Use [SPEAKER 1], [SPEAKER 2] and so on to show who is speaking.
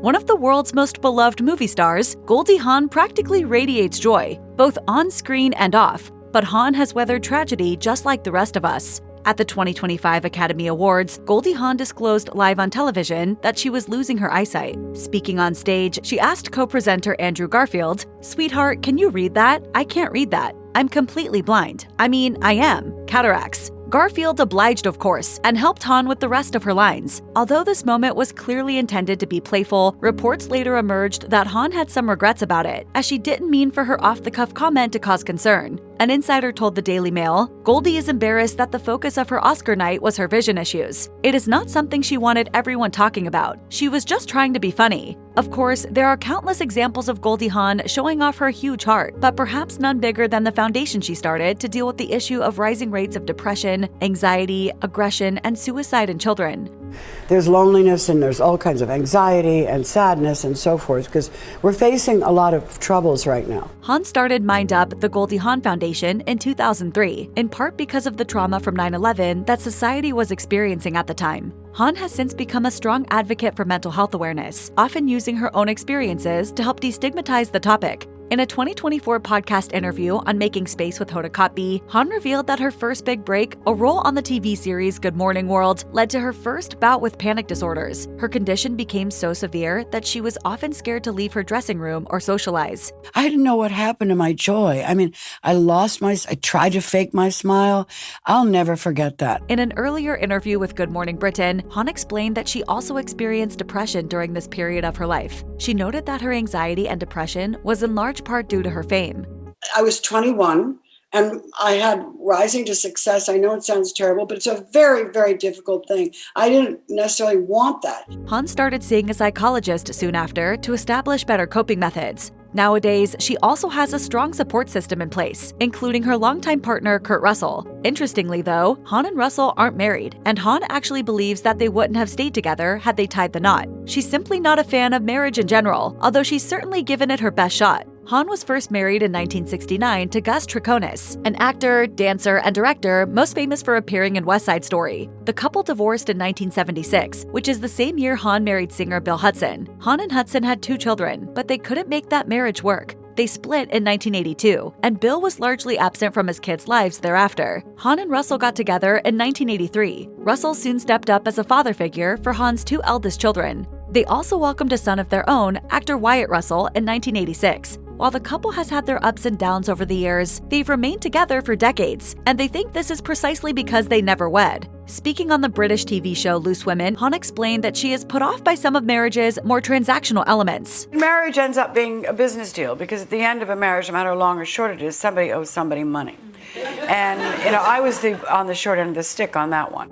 [SPEAKER 1] One of the world's most beloved movie stars, Goldie Hawn practically radiates joy, both on screen and off. But Hawn has weathered tragedy just like the rest of us. At the 2025 Academy Awards, Goldie Hawn disclosed live on television that she was losing her eyesight. Speaking on stage, she asked co-presenter Andrew Garfield, "Sweetheart, can you read that? I can't read that. I'm completely blind. I mean, I am. Cataracts." Garfield obliged, of course, and helped Hawn with the rest of her lines. Although this moment was clearly intended to be playful, reports later emerged that Hawn had some regrets about it, as she didn't mean for her off-the-cuff comment to cause concern. An insider told the Daily Mail, "Goldie is embarrassed that the focus of her Oscar night was her vision issues. It is not something she wanted everyone talking about. She was just trying to be funny." Of course, there are countless examples of Goldie Hawn showing off her huge heart, but perhaps none bigger than the foundation she started to deal with the issue of rising rates of depression, anxiety, aggression, and suicide in children.
[SPEAKER 2] There's loneliness and there's all kinds of anxiety and sadness and so forth because we're facing a lot of troubles right now.
[SPEAKER 1] Hawn started Mind Up, the Goldie Hawn Foundation, in 2003, in part because of the trauma from 9/11 that society was experiencing at the time. Hawn has since become a strong advocate for mental health awareness, often using her own experiences to help destigmatize the topic. In a 2024 podcast interview on Making Space with Hoda Kotb, Hawn revealed that her first big break, a role on the TV series Good Morning World, led to her first bout with panic disorders. Her condition became so severe that she was often scared to leave her dressing room or socialize.
[SPEAKER 2] I didn't know what happened to my joy. I tried to fake my smile. I'll never forget that.
[SPEAKER 1] In an earlier interview with Good Morning Britain, Hawn explained that she also experienced depression during this period of her life. She noted that her anxiety and depression was in large part due to her fame.
[SPEAKER 2] I was 21 and I had rising to success. I know it sounds terrible, but it's a very, very difficult thing. I didn't necessarily want that.
[SPEAKER 1] Hawn started seeing a psychologist soon after to establish better coping methods. Nowadays, she also has a strong support system in place, including her longtime partner, Kurt Russell. Interestingly, though, Hawn and Russell aren't married, and Hawn actually believes that they wouldn't have stayed together had they tied the knot. She's simply not a fan of marriage in general, although she's certainly given it her best shot. Hawn was first married in 1969 to Gus Triconis, an actor, dancer, and director most famous for appearing in West Side Story. The couple divorced in 1976, which is the same year Hawn married singer Bill Hudson. Hawn and Hudson had 2 children, but they couldn't make that marriage work. They split in 1982, and Bill was largely absent from his kids' lives thereafter. Hawn and Russell got together in 1983. Russell soon stepped up as a father figure for Hawn's 2 eldest children. They also welcomed a son of their own, actor Wyatt Russell, in 1986. While the couple has had their ups and downs over the years, they've remained together for decades, and they think this is precisely because they never wed. Speaking on the British TV show Loose Women, Hawn explained that she is put off by some of marriage's more transactional elements.
[SPEAKER 3] Marriage ends up being a business deal because at the end of a marriage, no matter how long or short it is, somebody owes somebody money. And, I was on the short end of the stick on that one.